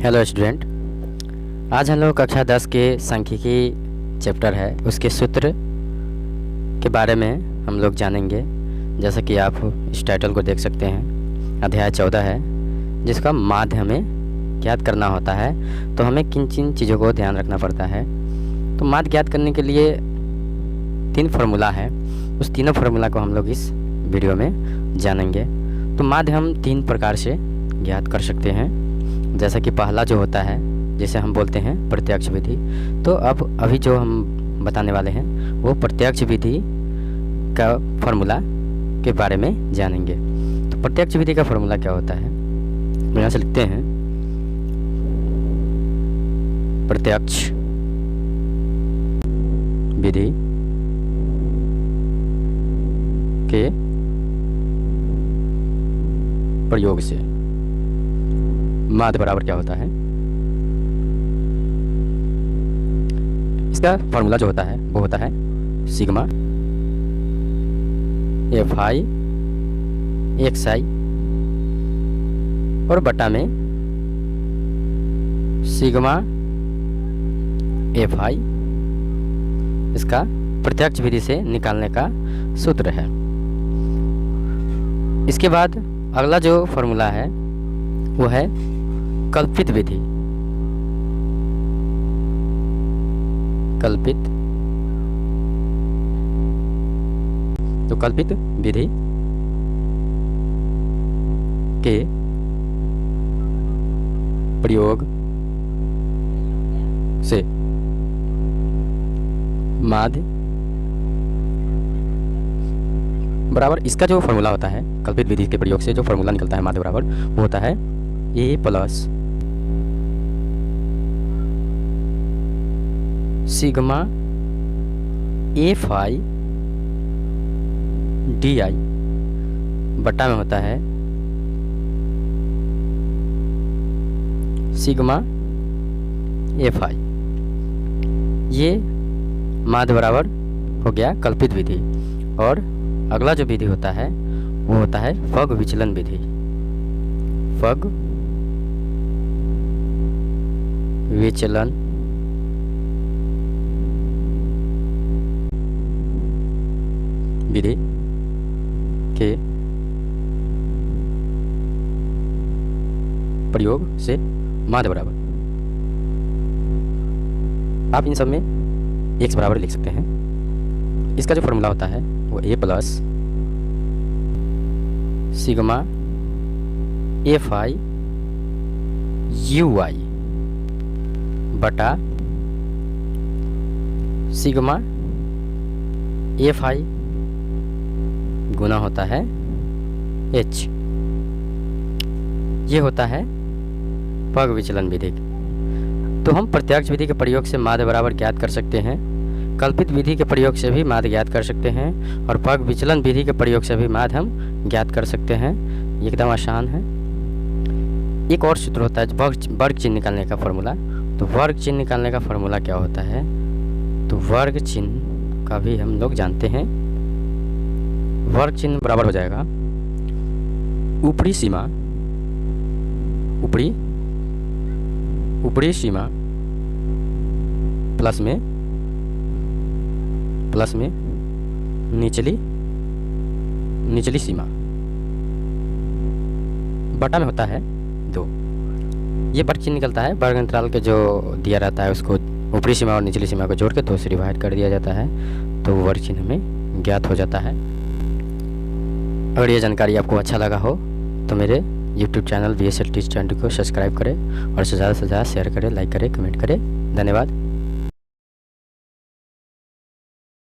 Hello student, आज हम लोग कक्षा 10 के सांख्यिकी चैप्टर है उसके सूत्र के बारे में हम लोग जानेंगे। जैसा कि आप इस टाइटल को देख सकते हैं, अध्याय 14 है जिसका माध्य हमें ज्ञात करना होता है। तो हमें किन किन चीज़ों को ध्यान रखना पड़ता है। तो माध्य ज्ञात करने के लिए 3 फार्मूला है, उस तीनों फार्मूला को हम लोग इस वीडियो में जानेंगे। तो माध्य हम 3 प्रकार से ज्ञात कर सकते हैं। जैसा कि पहला जो होता है जिसे हम बोलते हैं प्रत्यक्ष विधि। तो अब अभी जो हम बताने वाले हैं वो प्रत्यक्ष विधि का फार्मूला के बारे में जानेंगे। तो प्रत्यक्ष विधि का फार्मूला क्या होता है, तो यहाँ से लिखते हैं प्रत्यक्ष विधि के प्रयोग से माध्य बराबर क्या होता है। इसका फॉर्मूला जो होता है वो होता है सिग्मा एफ आई एक्स आई और बटा में सिग्मा एफ आई। इसका प्रत्यक्ष विधि से निकालने का सूत्र है। इसके बाद अगला जो फॉर्मूला है वो है कल्पित विधि। कल्पित, तो कल्पित विधि के प्रयोग से माध्य बराबर, इसका जो फॉर्मूला होता है कल्पित विधि के प्रयोग से जो फॉर्मूला निकलता है माध्य बराबर वो होता है A plus sigma F I D I बटा में होता है सिग्मा एफ आई। ये माध्य बराबर हो गया कल्पित विधि। और अगला जो विधि होता है वो होता है फग विचलन विधि। फग विचलन विधि के प्रयोग से माध्य बराबर, आप इन सब में x बराबर लिख सकते हैं। इसका जो फॉर्मूला होता है वो a plus sigma F I U I बटा सिग्मा एफ आई गुना होता है h। ये होता है पग विचलन विधि। तो हम प्रत्यक्ष विधि के प्रयोग से माध्य बराबर ज्ञात कर सकते हैं, कल्पित विधि के प्रयोग से भी माध्य ज्ञात कर सकते हैं और पग विचलन विधि के प्रयोग से भी माध्य हम ज्ञात कर सकते हैं। एकदम आसान है। एक और सूत्र होता है वर्ग चिन्ह निकालने का फॉर्मूला। तो वर्ग चिन्ह निकालने का फॉर्मूला क्या होता है, तो वर्ग चिन्ह का भी हम लोग जानते हैं। वर्ग चिन्ह बराबर हो जाएगा ऊपरी सीमा, ऊपरी सीमा प्लस में निचली सीमा बटा में होता है 2। ये वर्ग चिन्ह निकलता है वर्ग अंतराल के जो दिया रहता है उसको ऊपरी सीमा और निचली सीमा को जोड़ के 2 से डिवाइड कर दिया जाता है, तो वर्ग चिन्ह हमें ज्ञात हो जाता है। अगर ये जानकारी आपको अच्छा लगा हो तो मेरे YouTube channel BSL teach channel को सब्सक्राइब करें और ज़्यादा से ज़्यादा शेयर करें, लाइक करें, कमेंट करें। धन्यवाद।